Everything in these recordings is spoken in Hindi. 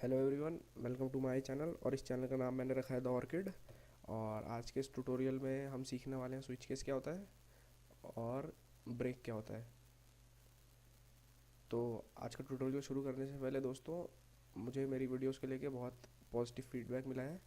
Hello everyone, welcome to my channel. और इस चैनल का नाम मैंने रखा है द ऑर्किड। और आज के इस ट्यूटोरियल में हम सीखने वाले हैं स्विच केस क्या होता है और ब्रेक क्या होता है। तो आज का ट्यूटोरियल शुरू करने से पहले दोस्तों, मुझे मेरी वीडियोस के लेके बहुत पॉजिटिव फीडबैक मिला है।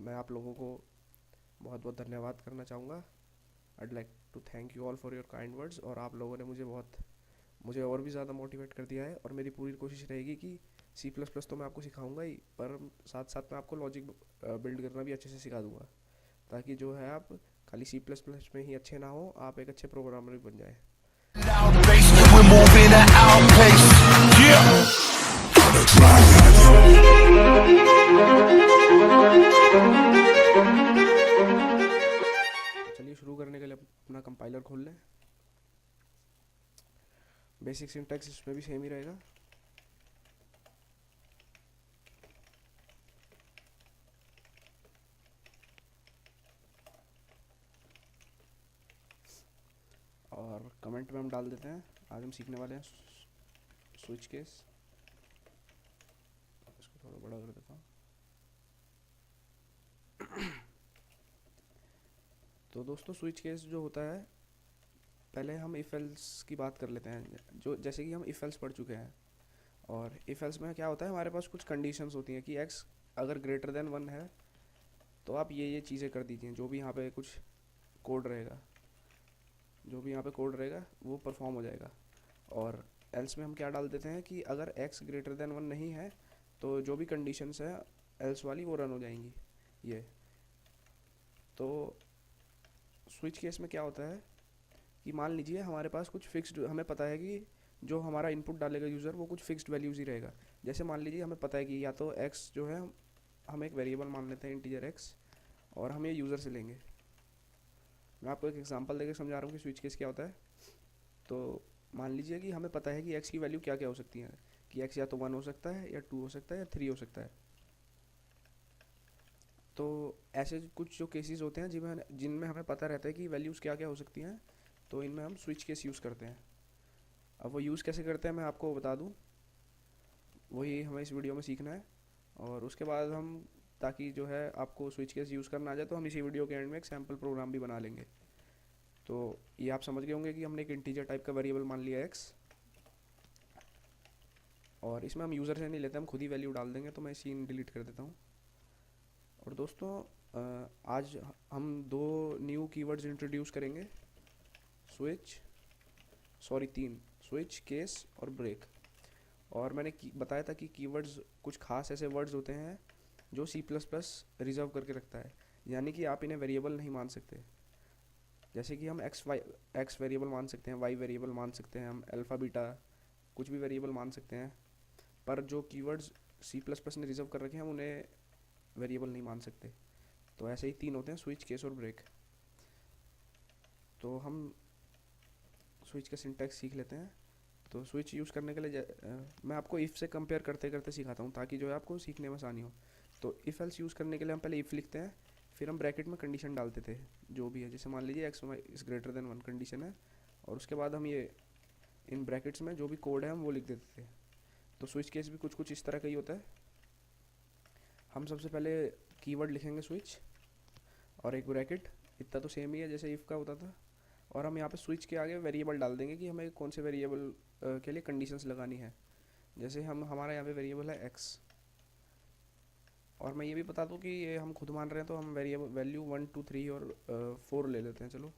मैं आप लोगों को बहुत बहुत धन्यवाद करना चाहूँगा। I'd like to thank you all for your kind words। और आप लोगों ने मुझे और भी ज़्यादा मोटिवेट कर दिया है। और मेरी पूरी कोशिश रहेगी कि सी प्लस प्लस तो मैं आपको सिखाऊंगा ही, पर साथ साथ मैं आपको लॉजिक बिल्ड करना भी अच्छे से सिखा दूंगा, ताकि जो है आप खाली सी प्लस प्लस में ही अच्छे ना हो, आप एक अच्छे प्रोग्रामर भी बन जाए। We're moving at outpace. Yeah. तो चलिए शुरू करने के लिए अपना कंपाइलर खोल लें। बेसिक सिंटैक्स इसमें भी सेम ही रहेगा। और कमेंट में हम डाल देते हैं, आज हम सीखने वाले हैं स्विच केस। इसको थोड़ा बड़ा कर देता हूँ। तो दोस्तों, स्विच केस जो होता है, पहले हम इफ एल्स की बात कर लेते हैं। जो जैसे कि हम इफ एल्स पढ़ चुके हैं, और इफ एल्स में क्या होता है, हमारे पास कुछ कंडीशंस होती हैं कि एक्स अगर ग्रेटर देन 1 है तो आप ये चीज़ें कर दीजिए। जो भी यहाँ पे कुछ कोड रहेगा, जो भी यहाँ पे कोड रहेगा वो परफॉर्म हो जाएगा। और एल्स में हम क्या डाल देते हैं कि अगर एक्स ग्रेटर देन 1 नहीं है तो जो भी कंडीशंस है एल्स वाली वो रन हो जाएंगी। ये तो स्विच केस में क्या होता है कि मान लीजिए हमारे पास कुछ फिक्स्ड, हमें पता है कि जो हमारा इनपुट डालेगा यूज़र वो कुछ फिक्स्ड वैल्यूज़ ही रहेगा। जैसे मान लीजिए हमें पता है कि या तो एक्स जो है, हम एक वेरिएबल मान लेते हैं इंटीजर एक्स, और हम ये यूज़र से लेंगे। मैं आपको एक एग्जांपल देकर समझा रहा हूँ कि स्विच केस क्या होता है। तो मान लीजिए कि हमें पता है कि एक्स की वैल्यू क्या क्या हो सकती है, कि एक्स या तो 1 हो सकता है, या 2 हो सकता है, या 3 हो सकता है। तो ऐसे कुछ जो केसेस होते हैं जिनमें हमें पता रहता है कि वैल्यूज़ क्या क्या हो सकती हैं, तो इनमें हम स्विच केस यूज़ करते हैं। अब वो यूज़ कैसे करते हैं मैं आपको बता दूं, वही हमें इस वीडियो में सीखना है। और उसके बाद हम, ताकि जो है आपको स्विच केस यूज़ करना आ जाए, तो हम इसी वीडियो के एंड में एक सैम्पल प्रोग्राम भी बना लेंगे। तो ये आप समझ गए होंगे कि हमने एक इंटीजर टाइप का वेरिएबल मान लिया एक्स, और इसमें हम यूज़र से नहीं लेते, हम खुद ही वैल्यू डाल देंगे। तो मैं सीन डिलीट कर देता हूँ। और दोस्तों, आज हम दो न्यू कीवर्ड्स इंट्रोड्यूस करेंगे। स्विच, सॉरी 3, स्विच, केस और ब्रेक। और मैंने बताया था कि कीवर्ड्स कुछ खास ऐसे वर्ड्स होते हैं जो सी प्लस प्लस रिजर्व करके रखता है, यानी कि आप इन्हें वेरिएबल नहीं मान सकते। जैसे कि हम एक्स वेरिएबल मान सकते हैं, वाई वेरिएबल मान सकते हैं, हम अल्फ़ा बीटा कुछ भी वेरिएबल मान सकते हैं, पर जो कीवर्ड्स सी प्लस प्लस ने रिजर्व कर रखे हैं उन्हें वेरिएबल नहीं मान सकते। तो ऐसे ही 3 होते हैं, स्विच, केस और ब्रेक। तो हम स्विच का सिंटैक्स सीख लेते हैं। तो स्विच यूज़ करने के लिए मैं आपको इफ़ से कंपेयर करते करते सिखाता हूँ, ताकि जो है आपको सीखने में आसानी हो। तो इफ़ एल्स यूज़ करने के लिए हम पहले इफ़ लिखते हैं, फिर हम ब्रैकेट में कंडीशन डालते थे जो भी है। जैसे मान लीजिए x is greater than 1 condition है, और उसके बाद हम ये इन ब्रैकेट्स में जो भी कोड है हम वो लिख देते थे। तो स्विच केस भी कुछ कुछ इस तरह का ही होता है। हम सबसे पहले कीवर्ड लिखेंगे स्विच और एक ब्रैकेट, इतना तो सेम ही है जैसे इफ़ का होता था। और हम यहाँ पे स्विच के आगे वेरिएबल डाल देंगे कि हमें कौन से वेरिएबल के लिए कंडीशंस लगानी है। जैसे हमारा यहाँ पे वेरिएबल है एक्स, और मैं ये भी बता दूँ कि ये हम खुद मान रहे हैं, तो हम वेरिएबल वैल्यू 1 2 3 और 4 ले लेते हैं। चलो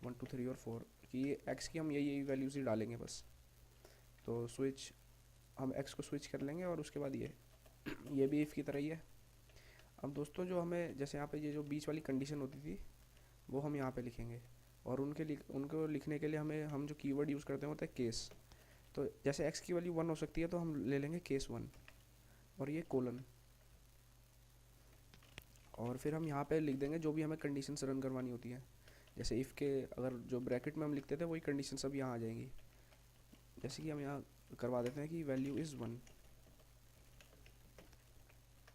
1 2 3 और 4 कि ये एक्स की हम यही वैल्यूज़ ही डालेंगे बस। तो स्विच, हम एक्स को स्विच कर लेंगे, और उसके बाद ये भी इफ़ की तरह ही है। अब दोस्तों, जो हमें जैसे यहाँ पे ये जो बीच वाली कंडीशन होती थी वो हम यहाँ पे लिखेंगे, और उनको लिखने के लिए हम जो कीवर्ड यूज़ करते हैं होता है केस। तो जैसे एक्स की वैल्यू 1 हो सकती है, तो हम ले लेंगे केस 1 और ये कोलन। और फिर हम यहाँ पे लिख देंगे जो भी हमें कंडीशंस रन करवानी होती हैं। जैसे इफ़ के अगर जो ब्रैकेट में हम लिखते थे वही कंडीशन सब यहाँ आ जाएंगी। जैसे कि हम यहाँ करवा देते हैं कि वैल्यू इज़ 1।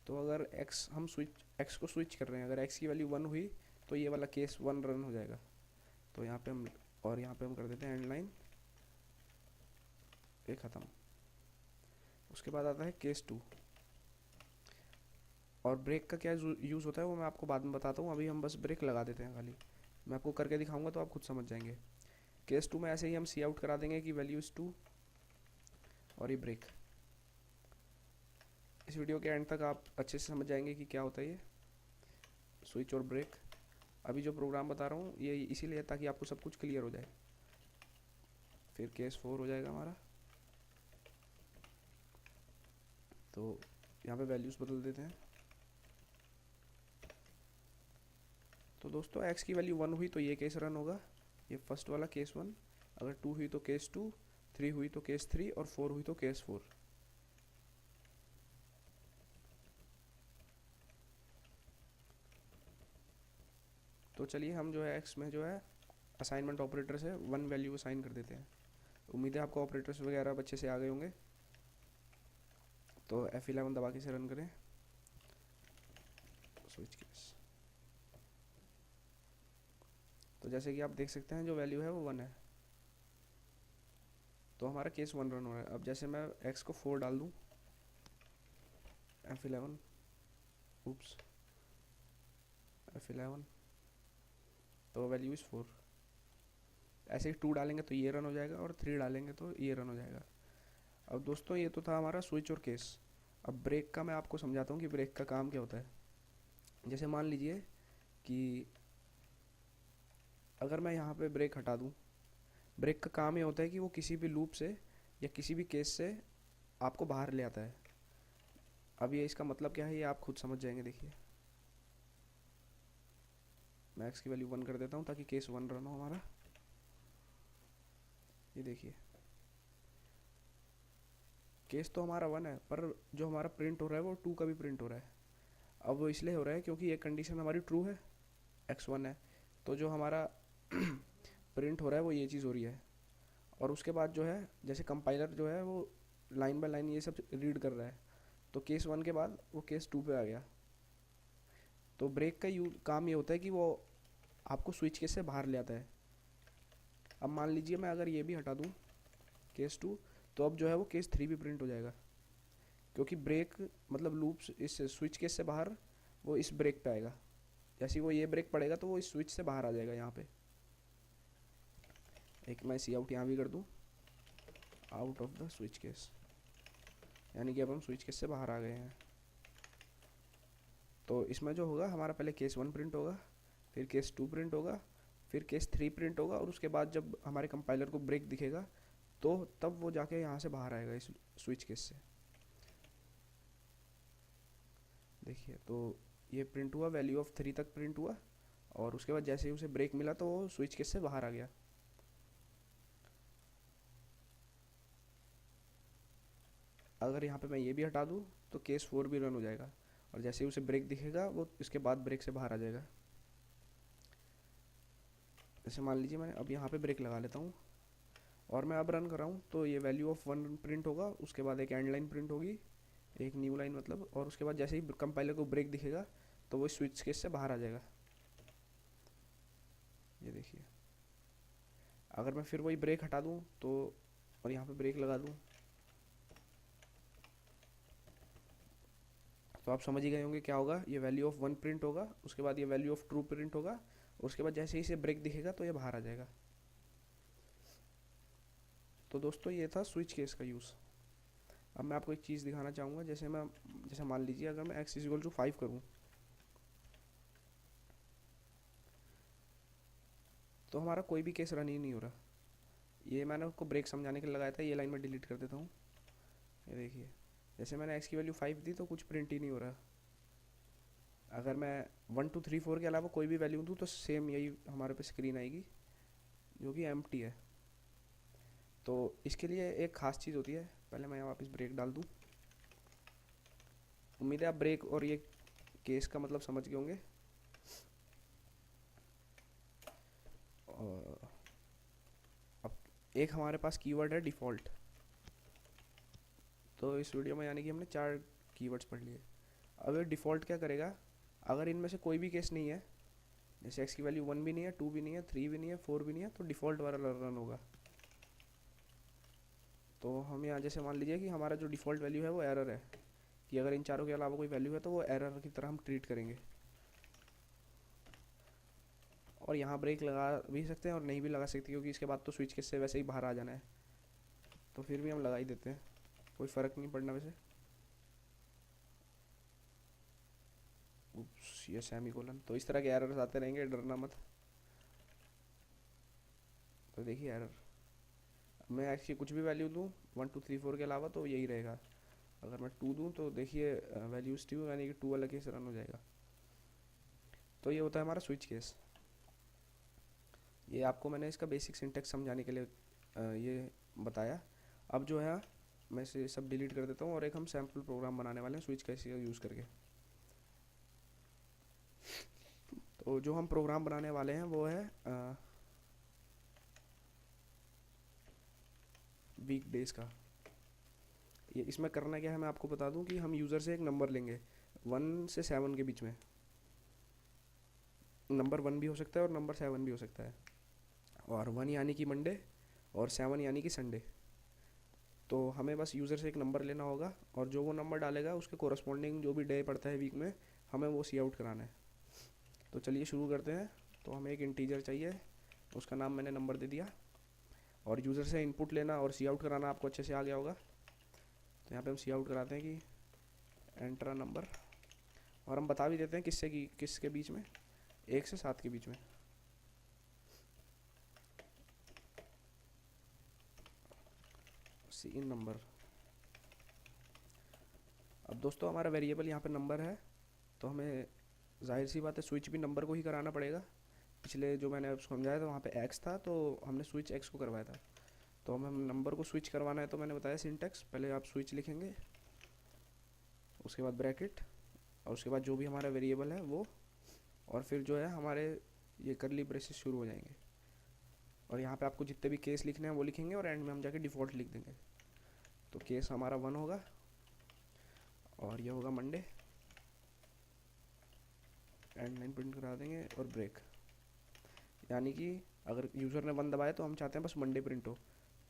तो अगर एक्स को स्विच कर रहे हैं, अगर एक्स की वैल्यू 1 हुई तो ये वाला केस 1 रन हो जाएगा। तो यहाँ पे हम कर देते हैं एंड लाइन, ये ख़त्म। उसके बाद आता है केस 2। और ब्रेक का क्या यूज़ होता है वो मैं आपको बाद में बताता हूँ, अभी हम बस ब्रेक लगा देते हैं खाली। मैं आपको करके दिखाऊंगा तो आप खुद समझ जाएंगे। केस 2 में ऐसे ही हम सी आउट करा देंगे कि वैल्यू इज़ 2 और ये ब्रेक। इस वीडियो के एंड तक आप अच्छे से समझ जाएंगे कि क्या होता है ये स्विच और ब्रेक। अभी जो प्रोग्राम बता रहा हूँ ये इसीलिए ताकि आपको सब कुछ क्लियर हो जाए। फिर केस 4 हो जाएगा हमारा, तो यहाँ पे वैल्यूज़ बदल देते हैं। तो दोस्तों x की वैल्यू 1 हुई तो ये केस रन होगा, ये फर्स्ट वाला केस 1। अगर 2 हुई तो केस 2, 3 हुई तो केस 3 और 4 हुई तो केस 4। तो चलिए हम जो है x में जो है असाइनमेंट ऑपरेटर से 1 वैल्यू असाइन कर देते हैं। उम्मीद है आपको ऑपरेटर्स वगैरह अच्छे से आ गए होंगे। तो F11 दबा के से रन करें स्विच केस। तो जैसे कि आप देख सकते हैं जो वैल्यू है वो 1 है, तो हमारा केस 1 रन हो रहा है। अब जैसे मैं x को 4 डाल दूँ, F11 oops F11 तो वैल्यू इज़ 4। ऐसे ही 2 डालेंगे तो ये रन हो जाएगा और 3 डालेंगे तो ये रन हो जाएगा। अब दोस्तों ये तो था हमारा स्विच और केस। अब ब्रेक का मैं आपको समझाता हूँ कि ब्रेक का काम क्या होता है। जैसे मान लीजिए कि अगर मैं यहाँ पे ब्रेक हटा दूँ, ब्रेक का काम ये होता है कि वो किसी भी लूप से या किसी भी केस से आपको बाहर ले आता है। अब ये इसका मतलब क्या है ये आप खुद समझ जाएंगे। देखिए मैं x की वैल्यू 1 कर देता हूँ ताकि केस 1 रन हो हमारा। ये देखिए केस तो हमारा 1 है पर जो हमारा प्रिंट हो रहा है वो 2 का भी प्रिंट हो रहा है। अब वो इसलिए हो रहा है क्योंकि ये कंडीशन हमारी ट्रू है, x1 है, तो जो हमारा प्रिंट हो रहा है वो ये चीज़ हो रही है। और उसके बाद जो है जैसे कंपाइलर जो है वो लाइन बाय लाइन ये सब रीड कर रहा है, तो केस 1 के बाद वो केस 2 पे आ गया। तो ब्रेक का काम ये होता है कि वो आपको स्विच केस से बाहर ले आता है। अब मान लीजिए मैं अगर ये भी हटा दूँ केस 2, तो अब जो है वो केस 3 भी प्रिंट हो जाएगा, क्योंकि ब्रेक मतलब लूप इस स्विच केस से बाहर वो इस ब्रेक पे आएगा। जैसे ही वो ये ब्रेक पड़ेगा तो वो इस स्विच से बाहर आ जाएगा। यहाँ पे एक मैं सी आउट यहाँ भी कर दूँ, out of the switch case, यानी कि अब हम स्विच केस से बाहर आ गए हैं। तो इसमें जो होगा हमारा पहले केस 1 प्रिंट होगा, फिर केस 2 प्रिंट होगा, फिर केस 3 प्रिंट होगा, और उसके बाद जब हमारे कंपाइलर को ब्रेक दिखेगा तो तब वो जाके यहाँ से बाहर आएगा इस स्विच केस से। देखिए तो ये प्रिंट हुआ, वैल्यू ऑफ 3 तक प्रिंट हुआ, और उसके बाद जैसे ही उसे ब्रेक मिला तो वो स्विच केस से बाहर आ गया। अगर यहाँ पे मैं ये भी हटा दूँ तो केस 4 भी रन हो जाएगा, और जैसे ही उसे ब्रेक दिखेगा वो इसके बाद ब्रेक से बाहर आ जाएगा। जैसे मान लीजिए मैं अब यहाँ पे ब्रेक लगा लेता हूँ और मैं अब रन कर रहा हूँ, तो ये वैल्यू ऑफ 1 प्रिंट होगा, उसके बाद एक एंड लाइन प्रिंट होगी, एक न्यू लाइन मतलब, और उसके बाद जैसे ही कंपाइलर को ब्रेक दिखेगा तो वो स्विच केस से बाहर आ जाएगा। ये देखिए अगर मैं फिर वही ब्रेक हटा दूँ तो और यहाँ पे ब्रेक लगा दूँ तो आप समझ ही गए होंगे क्या होगा। ये वैल्यू ऑफ 1 प्रिंट होगा, उसके बाद ये वैल्यू ऑफ ट्रू प्रिंट होगा, उसके बाद जैसे ही इसे ब्रेक दिखेगा तो ये बाहर आ जाएगा। तो दोस्तों ये था स्विच केस का यूज़। अब मैं आपको एक चीज़ दिखाना चाहूँगा। जैसे मान लीजिए अगर मैं x इक्वल टू 5 करूँ तो हमारा कोई भी केस रन ही नहीं हो रहा। ये मैंने आपको ब्रेक समझाने के लिए लगाया था, ये लाइन में डिलीट कर देता हूँ। ये देखिए जैसे मैंने x की वैल्यू 5 दी तो कुछ प्रिंट ही नहीं हो रहा। अगर मैं 1 2 3 4 के अलावा कोई भी वैल्यू दूँ तो सेम यही हमारे पे स्क्रीन आएगी जो कि एम्प्टी है। तो इसके लिए एक ख़ास चीज़ होती है, पहले मैं यहाँ वापस ब्रेक डाल दूँ। उम्मीद है आप ब्रेक और ये केस का मतलब समझ गए होंगे। अब एक हमारे पास कीवर्ड है डिफ़ॉल्ट। तो इस वीडियो में यानी कि हमने 4 कीवर्ड्स पढ़ लिए। अब ये डिफ़ॉल्ट क्या करेगा, अगर इनमें से कोई भी केस नहीं है, जैसे x की वैल्यू 1 भी नहीं है, 2 भी नहीं है, 3 भी नहीं है, 4 भी नहीं है, तो डिफ़ॉल्ट वाला रन होगा। तो हम यहाँ जैसे मान लीजिए कि हमारा जो डिफ़ॉल्ट वैल्यू है वो एरर है, कि अगर इन चारों के अलावा कोई वैल्यू है तो वो एरर की तरह हम ट्रीट करेंगे। और यहाँ ब्रेक लगा भी सकते हैं और नहीं भी लगा सकते, क्योंकि इसके बाद तो स्विच केस से वैसे ही बाहर आ जाना है, तो फिर भी हम लगा ही देते हैं, कोई फ़र्क नहीं पड़ना वैसे। उप्स, ये सेमी कोलन, तो इस तरह के एरर्स आते रहेंगे, डरना मत। तो देखिए एरर, मैं एक्चुअली कुछ भी वैल्यू दूँ 1 2 3 4 के अलावा तो यही रहेगा। अगर मैं 2 दूँ तो देखिए वैल्यूज 2 यानी कि 2 वाला केस रन हो जाएगा। तो ये होता है हमारा स्विच केस। ये आपको मैंने इसका बेसिक सिंटेक्स समझाने के लिए ये बताया। अब जो है मैं इसे सब डिलीट कर देता हूँ और एक हम सैम्पल प्रोग्राम बनाने वाले हैं स्विच केस का यूज़ करके। तो जो हम प्रोग्राम बनाने वाले हैं वो है वीक डेज का। ये इसमें करना क्या है मैं आपको बता दूं कि हम यूज़र से एक नंबर लेंगे 1 से 7 के बीच में। नंबर 1 भी हो सकता है और नंबर 7 भी हो सकता है, और 1 यानी कि मंडे और 7 यानी कि संडे। तो हमें बस यूज़र से एक नंबर लेना होगा और जो वो नंबर डालेगा उसके कोरस्पॉन्डिंग जो भी डे पड़ता है वीक में हमें वो सी आउट कराना है। तो चलिए शुरू करते हैं। तो हमें एक इंटीजर चाहिए, उसका नाम मैंने नंबर दे दिया, और यूज़र से इनपुट लेना और सी आउट कराना आपको अच्छे से आ गया होगा। तो यहाँ पे हम सी आउट कराते हैं कि एंटर नंबर, और हम बता भी देते हैं किसके बीच में, 1 से 7 के बीच में। सी इन नंबर। अब दोस्तों हमारा वेरिएबल यहाँ पे नंबर है, तो हमें जाहिर सी बात है स्विच भी नंबर को ही कराना पड़ेगा। पिछले जो मैंने आपको समझाया था वहाँ पे एक्स था, तो हमने स्विच एक्स को करवाया था। तो हमें नंबर को स्विच करवाना है, तो मैंने बताया सिंटेक्स, पहले आप स्विच लिखेंगे, उसके बाद ब्रैकेट, और उसके बाद जो भी हमारा वेरिएबल है वो, और फिर जो है हमारे ये करली ब्रेसेस शुरू हो जाएंगे। और यहाँ पे आपको जितने भी केस लिखने हैं वो लिखेंगे और एंड में हम जाके डिफ़ॉल्ट लिख देंगे। तो केस हमारा 1 होगा और ये होगा मंडे, एंड लाइन प्रिंट करा देंगे और ब्रेक, यानी कि अगर यूज़र ने 1 दबाया तो हम चाहते हैं बस मंडे प्रिंट हो,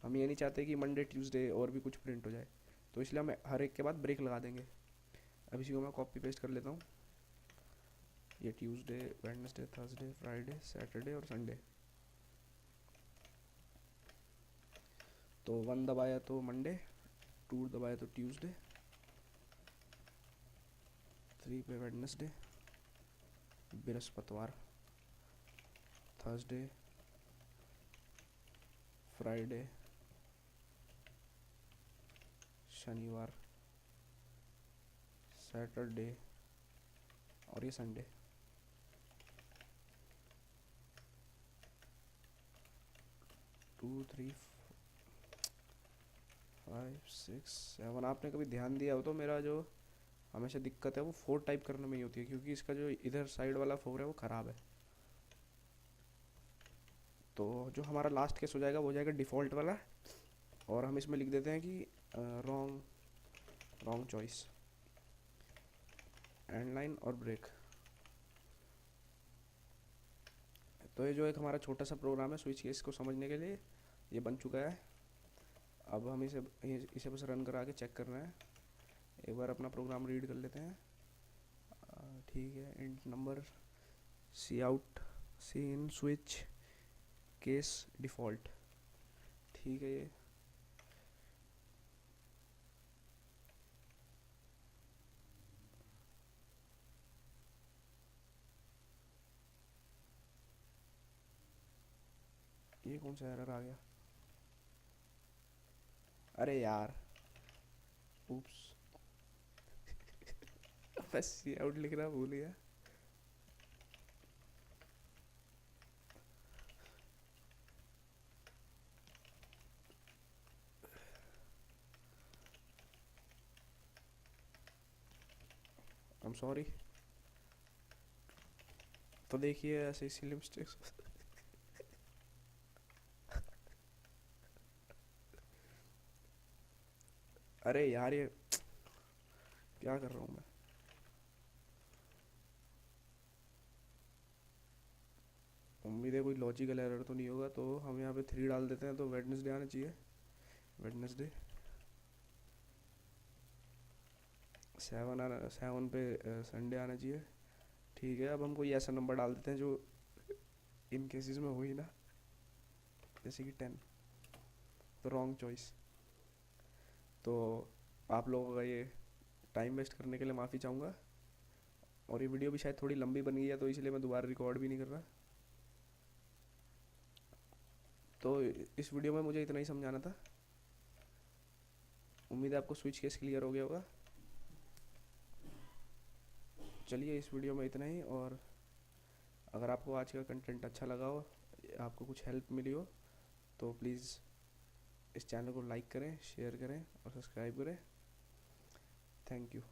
हम ये नहीं चाहते कि मंडे ट्यूसडे और भी कुछ प्रिंट हो जाए। तो इसलिए हम हर एक के बाद ब्रेक लगा देंगे। अब इसी को मैं कॉपी पेस्ट कर लेता हूँ, ये Tuesday, Wednesday, Thursday, Friday, Saturday और संडे। तो 1 दबाया तो मंडे, 2 दबाया तो ट्यूसडे, 3 पे वेडनेसडे, बृहस्पतिवार, थर्सडे, फ्राइडे, शनिवार, सैटरडे और ये संडे। टू 3 5 6 7। आपने कभी ध्यान दिया हो तो मेरा जो हमेशा दिक्कत है वो 4 टाइप करने में ही होती है, क्योंकि इसका जो इधर साइड वाला 4 है वो ख़राब है। तो जो हमारा लास्ट केस हो जाएगा वो हो जाएगा डिफ़ॉल्ट वाला, और हम इसमें लिख देते हैं कि रॉन्ग चॉइस, एंड लाइन और ब्रेक। तो ये जो एक हमारा छोटा सा प्रोग्राम है स्विच केस को समझने के लिए, ये बन चुका है। अब हम इसे बस रन करा के चेक करना है। एक बार अपना प्रोग्राम रीड कर लेते हैं। ठीक है, इंट नंबर, सी आउट, सी इन, स्विच केस, डिफ़ॉल्ट। ठीक है, ये कौन सा एरर आ गया? अरे यार, उप्स, बस सी आउट लिखना भूल गया। I am sorry. तो देखिए ऐसे इसीलिए मिस्टेक्स। अरे यार, ये क्या कर रहा हूँ मैं? उम्मीद है कोई लॉजिकल एरर तो नहीं होगा। तो हम यहाँ पे 3 डाल देते हैं, तो वेडनेसडे आना चाहिए, वेडनेसडे। 7 पे संडे आना चाहिए। ठीक है, अब हम कोई ऐसा नंबर डाल देते हैं जो इन केसेस में हो ही ना, जैसे कि 10। तो रॉन्ग चॉइस। तो आप लोगों का ये टाइम वेस्ट करने के लिए माफ़ी चाहूँगा। और ये वीडियो भी शायद थोड़ी लंबी बन गई है, तो इसलिए मैं दोबारा रिकॉर्ड भी नहीं कर रहा। तो इस वीडियो में मुझे इतना ही समझाना था। उम्मीद है आपको स्विच केस क्लियर हो गया होगा। चलिए, इस वीडियो में इतना ही। और अगर आपको आज का कंटेंट अच्छा लगा हो, आपको कुछ हेल्प मिली हो, तो प्लीज़ इस चैनल को लाइक करें, शेयर करें और सब्सक्राइब करें। Thank you.